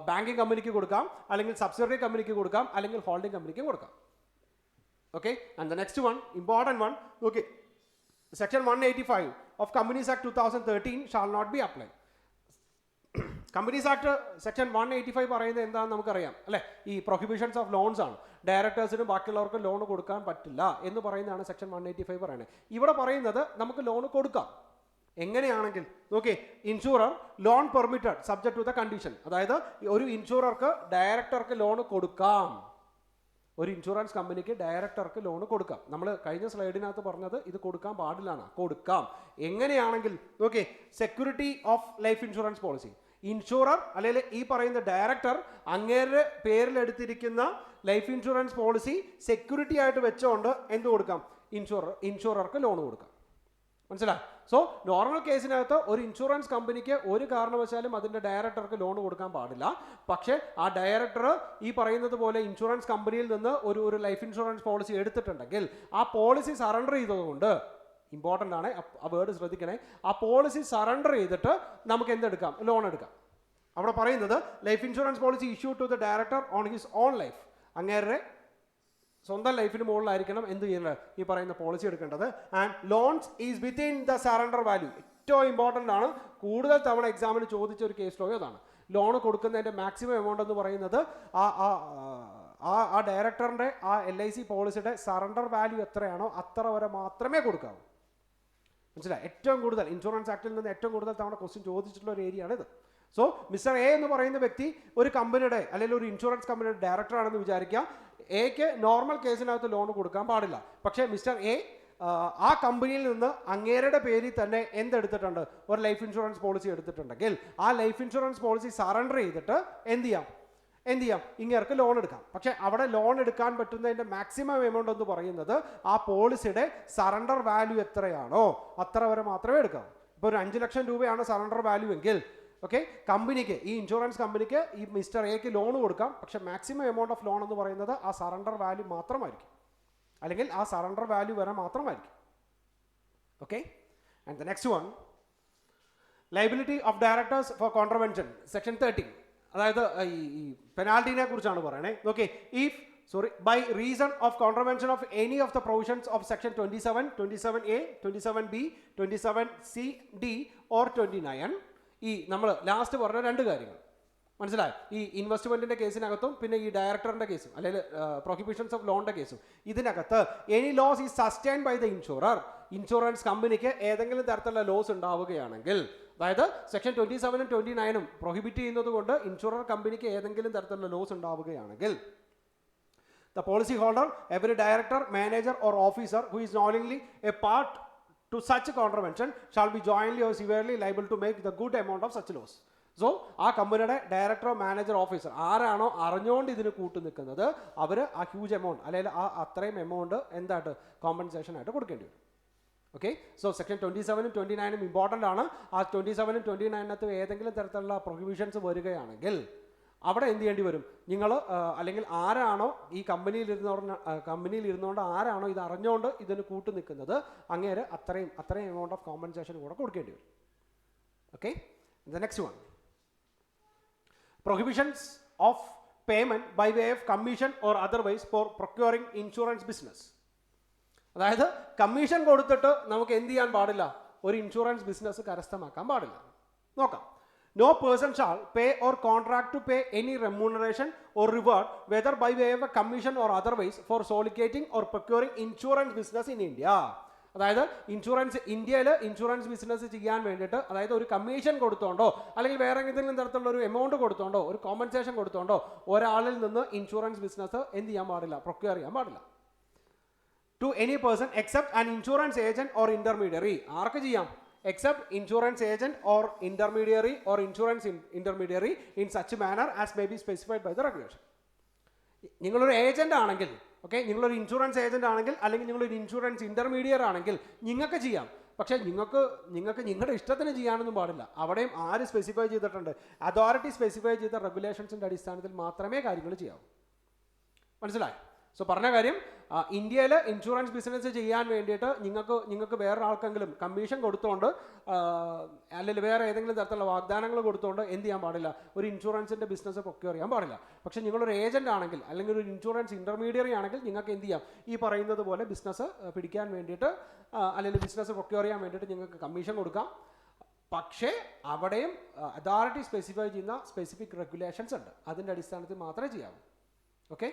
ബാങ്കിങ് കമ്പനിക്ക് കൊടുക്കാം, അല്ലെങ്കിൽ സബ്സിഡറി കമ്പനിക്ക് കൊടുക്കാം, അല്ലെങ്കിൽ ഹോൾഡിംഗ് കമ്പനിക്ക് കൊടുക്കാം. Okay, and the next one, important one, okay, Section 185 of Companies Act 2013 shall not be applied. Companies act section 185 പറയുന്നത് എന്താണെന്ന് നമുക്കറിയാം അല്ലേ? ഈ പ്രൊഹിബിഷൻസ് ഓഫ് ലോൺസ് ആണ്. ഡയറക്ടേഴ്സിനും ബാക്കിയുള്ളവർക്ക് ലോൺ കൊടുക്കാൻ പറ്റില്ല എന്ന് പറയുന്നതാണ് സെക്ഷൻ 185 പറയുന്നത്. ഇവിടെ പറയുന്നത് നമുക്ക് ലോൺ കൊടുക്കാം. എങ്ങനെയാണെങ്കിൽ നോക്കി, insurer loan permitted subject to the condition. അതായത് ഒരു ഇൻഷുറർക്ക് ഡയറക്ടർക്ക് ലോൺ കൊടുക്കാം, ഒരു ഇൻഷുറൻസ് കമ്പനിക്ക് ഡയറക്ടർക്ക് ലോൺ കൊടുക്കാം. നമ്മൾ കഴിഞ്ഞ സ്ലൈഡിനകത്ത് പറഞ്ഞത് ഇത് കൊടുക്കാൻ പാടില്ലാണ്, കൊടുക്കാം. എങ്ങനെയാണെങ്കിൽ നോക്കി, security of life insurance policy. Insurer അല്ലെങ്കിൽ ഈ പറയുന്ന ഡയറക്ടർ അങ്ങേരുടെ പേരിലെടുത്തിരിക്കുന്ന ലൈഫ് ഇൻഷുറൻസ് പോളിസി സെക്യൂരിറ്റി ആയിട്ട് വെച്ചുകൊണ്ട് എന്ത് കൊടുക്കാം? ഇൻഷുറർക്ക് ലോൺ കൊടുക്കാം. മനസ്സിലായി? സോ നോർമൽ കേസിനകത്ത് ഒരു ഇൻഷുറൻസ് കമ്പനിക്ക് ഒരു കാരണവശാലും അതിൻ്റെ ഡയറക്ടർക്ക് ലോൺ കൊടുക്കാൻ പാടില്ല. പക്ഷേ ആ ഡയറക്ടർ ഈ പറയുന്നത് പോലെ ഇൻഷുറൻസ് കമ്പനിയിൽ നിന്ന് ഒരു ലൈഫ് ഇൻഷുറൻസ് പോളിസി എടുത്തിട്ടുണ്ടെങ്കിൽ ആ പോളിസി സറണ്ടർ ചെയ്തതുകൊണ്ട്, ഇമ്പോർട്ടൻ്റ് ആണ്, ആ വേർഡ് ശ്രദ്ധിക്കണേ, ആ പോളിസി സറണ്ടർ ചെയ്തിട്ട് നമുക്ക് എന്തെടുക്കാം? ലോൺ എടുക്കാം. അവിടെ പറയുന്നത് life insurance policy issue to the director on his own life. അങ്ങേരുടെ സ്വന്തം ലൈഫിന് മുകളിലായിരിക്കണം എന്ത് ചെയ്യുന്നത്? ഈ പറയുന്ന പോളിസി എടുക്കേണ്ടത്. And loans is within the surrender value. ഏറ്റവും ഇമ്പോർട്ടൻ്റ് ആണ്, കൂടുതൽ തവണ എക്സാമിന് ചോദിച്ച ഒരു കേസ് ലോ അതാണ്. ലോൺ കൊടുക്കുന്നതിൻ്റെ മാക്സിമം എമൗണ്ട് എന്ന് പറയുന്നത് ആ ഡയറക്ടറിൻ്റെ ആ LIC പോളിസിയുടെ സറണ്ടർ വാല്യൂ എത്രയാണോ അത്ര വരെ മാത്രമേ കൊടുക്കാവൂ. മനസ്സിലായി? ഏറ്റവും കൂടുതൽ ഇൻഷുറൻസ് ആക്ടിൽ നിന്ന് ഏറ്റവും കൂടുതൽ തവണ ക്വസ്റ്റ്യൻ ചോദിച്ചിട്ടുള്ള ഒരു ഏരിയ ആണ് ഇത്. സോ മിസ്റ്റർ എ എന്ന് പറയുന്ന വ്യക്തി ഒരു കമ്പനിയുടെ അല്ലെങ്കിൽ ഒരു ഇൻഷുറൻസ് കമ്പനിയുടെ ഡയറക്ടറാണെന്ന് വിചാരിക്കുക. എക്ക് നോർമൽ കേസിനകത്ത് ലോൺ കൊടുക്കാൻ പാടില്ല. പക്ഷേ മിസ്റ്റർ എ ആ കമ്പനിയിൽ നിന്ന് അങ്ങേരുടെ പേരിൽ തന്നെ എന്തെടുത്തിട്ടുണ്ട്? ഒരു ലൈഫ് ഇൻഷുറൻസ് പോളിസി എടുത്തിട്ടുണ്ടെങ്കിൽ ആ ലൈഫ് ഇൻഷുറൻസ് പോളിസി സറണ്ടർ ചെയ്തിട്ട് എന്ത് ചെയ്യാം? ഇങ്ങേർക്ക് ലോൺ എടുക്കാം. പക്ഷേ അവിടെ ലോൺ എടുക്കാൻ പറ്റുന്നതിൻ്റെ മാക്സിമം എമൗണ്ട് എന്ന് പറയുന്നത് ആ പോളിസിയുടെ സറണ്ടർ വാല്യൂ എത്രയാണോ അത്ര വരെ മാത്രമേ എടുക്കാവൂ. ഇപ്പോൾ ഒരു 5 ലക്ഷം രൂപയാണ് സറണ്ടർ വാല്യൂ എങ്കിൽ ഓക്കെ, കമ്പനിക്ക്, ഈ ഇൻഷുറൻസ് കമ്പനിക്ക് ഈ മിസ്റ്റർ എക്ക് ലോൺ കൊടുക്കാം. പക്ഷേ മാക്സിമം എമൗണ്ട് ഓഫ് ലോൺ എന്ന് പറയുന്നത് ആ സറണ്ടർ വാല്യൂ മാത്രമായിരിക്കും, അല്ലെങ്കിൽ ആ സറണ്ടർ വാല്യൂ വരെ മാത്രമായിരിക്കും. Okay, and the next one, liability of directors for contravention section 13. അതായത് ഈ പെനാൽറ്റിനെ കുറിച്ചാണ് പറയണേ. Okay, by reason of contravention of any of the provisions of section 27, 27A, 27B, 27C, D or 29. ഈ നമ്മൾ ലാസ്റ്റ് പറഞ്ഞ രണ്ട് കാര്യങ്ങൾ മനസ്സിലായി? ഈ ഇൻവെസ്റ്റ്മെന്റിന്റെ കേസിനകത്തും പിന്നെ ഈ ഡയറക്ടറിന്റെ കേസും അല്ലെങ്കിൽ പ്രൊഹിബിഷൻസ് ഓഫ് ലോണിന്റെ കേസും ഇതിനകത്ത് any loss is sustained by the insurer. Insurance കമ്പനിക്ക് ഏതെങ്കിലും തരത്തിലുള്ള ലോസ് ഉണ്ടാവുകയാണെങ്കിൽ, അതായത് സെക്ഷൻ 27ഉം 29ഉം പ്രൊഹിബിറ്റ് ചെയ്യുന്നത് കൊണ്ട് ഇൻഷുറർ കമ്പനിക്ക് ഏതെങ്കിലും തരത്തിലുള്ള ലോസ് ഉണ്ടാവുകയാണെങ്കിൽ, the policy holder, every director, manager or officer who is knowingly a part to such a contravention shall be jointly or severally liable to make the good amount of such loss. So ആ കമ്പനിയുടെ ഡയറക്ടറോ manager officer ആരാണോ അറിഞ്ഞുകൊണ്ട് ഇതിന് കൂട്ടു നിൽക്കുന്നത് അവർ ആ huge amount അല്ലെങ്കിൽ ആ അത്രയും എമൗണ്ട് എന്തായിട്ട് കോമ്പൻസേഷൻ ആയിട്ട് കൊടുക്കേണ്ടി വരും. ഓക്കെ, സോ സെക്ഷൻ 27 29 ഇമ്പോർട്ടൻ്റ് ആണ്. ആ 27 29 ഏതെങ്കിലും തരത്തിലുള്ള പ്രൊഹിബിഷൻസ് വരികയാണെങ്കിൽ അവിടെ എന്ത് ചെയ്യേണ്ടി വരും? നിങ്ങൾ അല്ലെങ്കിൽ ആരാണോ ഈ കമ്പനിയിൽ ഇരുന്നുകൊണ്ട് ആരാണോ ഇത് അറിഞ്ഞുകൊണ്ട് ഇതിന് കൂട്ടു നിൽക്കുന്നത് അങ്ങേര് അത്രയും എമൗണ്ട് ഓഫ് കോമ്പൻസേഷൻ കൂടെ കൊടുക്കേണ്ടി വരും. Okay, the next one, prohibitions of payment by way of commission or otherwise for procuring insurance business. അതായത് കമ്മീഷൻ കൊടുത്തിട്ട് നമുക്ക് എന്ത് ചെയ്യാൻ പാടില്ല? ഒരു ഇൻഷുറൻസ് ബിസിനസ് കരസ്ഥമാക്കാൻ പാടില്ല. നോക്കാം. No person shall pay or contract to pay any remuneration or reward whether by way of a commission or otherwise for soliciting or procuring insurance business in India. അതായത് ഇന്ത്യയിൽ ഇൻഷുറൻസ് ബിസിനസ് ചെയ്യാൻ വേണ്ടിയിട്ട് അതായത് ഒരു commission കൊടുത്തോണ്ടോ അല്ലെങ്കിൽ വേറെ ഏതെങ്കിലും തരത്തിലുള്ള ഒരു എമൗണ്ട് കൊടുത്തോണ്ടോ ഒരു കോമ്പൻസേഷൻ കൊടുത്തോണ്ടോ ഒരാളിൽ നിന്ന് ഇൻഷുറൻസ് ബിസിനസ് എന്ത് ചെയ്യാൻ പാടില്ല? പ്രൊക്യൂർ ചെയ്യാൻ പാടില്ല. To any person except an insurance agent or intermediary. ആർക്ക് ചെയ്യാം? Except insurance agent or intermediary or insurance intermediary in such manner as may be specified by the regulation. നിങ്ങളൊരു ഏജന്റ് ആണെങ്കിൽ, okay, നിങ്ങളൊരു ഇൻഷുറൻസ് ഏജന്റ് ആണെങ്കിൽ അല്ലെങ്കിൽ നിങ്ങളൊരു insurance intermediate ആണെങ്കിൽ നിങ്ങൾക്ക് ചെയ്യാം. പക്ഷേ നിങ്ങൾക്ക് നിങ്ങളുടെ ഇഷ്ടത്തിന് ചെയ്യാനൊന്നും പാടില്ല. അവിടെയും ആര് സ്പെസിഫൈ ചെയ്തിട്ടുണ്ട്? അതോറിറ്റി സ്പെസിഫൈ ചെയ്ത റെഗുലേഷൻസിൻ്റെ അടിസ്ഥാനത്തിൽ മാത്രമേ കാര്യങ്ങൾ ചെയ്യാവൂ. മനസ്സിലായി? സോ പറഞ്ഞ കാര്യം, ഇന്ത്യയിൽ ഇൻഷുറൻസ് ബിസിനസ് ചെയ്യാൻ വേണ്ടിയിട്ട് നിങ്ങൾക്ക് വേറൊരാൾക്കെങ്കിലും കമ്മീഷൻ കൊടുത്തുകൊണ്ട് അല്ലെങ്കിൽ വേറെ ഏതെങ്കിലും തരത്തിലുള്ള വാഗ്ദാനങ്ങൾ കൊടുത്തുകൊണ്ട് എന്ത് ചെയ്യാൻ പാടില്ല? ഒരു ഇൻഷുറൻസിൻ്റെ ബിസിനസ് പ്രൊക്യൂർ ചെയ്യാൻ പാടില്ല. പക്ഷേ നിങ്ങളൊരു ഏജന്റ് ആണെങ്കിൽ അല്ലെങ്കിൽ ഒരു ഇൻഷുറൻസ് ഇന്റർമീഡിയറി ആണെങ്കിൽ നിങ്ങൾക്ക് എന്ത് ചെയ്യാം? ഈ പറയുന്നത് പോലെ ബിസിനസ് പിടിക്കാൻ വേണ്ടിയിട്ട് അല്ലെങ്കിൽ ബിസിനസ് പ്രൊക്യൂർ ചെയ്യാൻ വേണ്ടിയിട്ട് നിങ്ങൾക്ക് കമ്മീഷൻ കൊടുക്കാം. പക്ഷേ അവിടെയും അതോറിറ്റി സ്പെസിഫൈ ചെയ്യുന്ന സ്പെസിഫിക് റെഗുലേഷൻസ് ഉണ്ട്. അതിൻ്റെ അടിസ്ഥാനത്തിൽ മാത്രമേ ചെയ്യാവൂ. ഓക്കെ.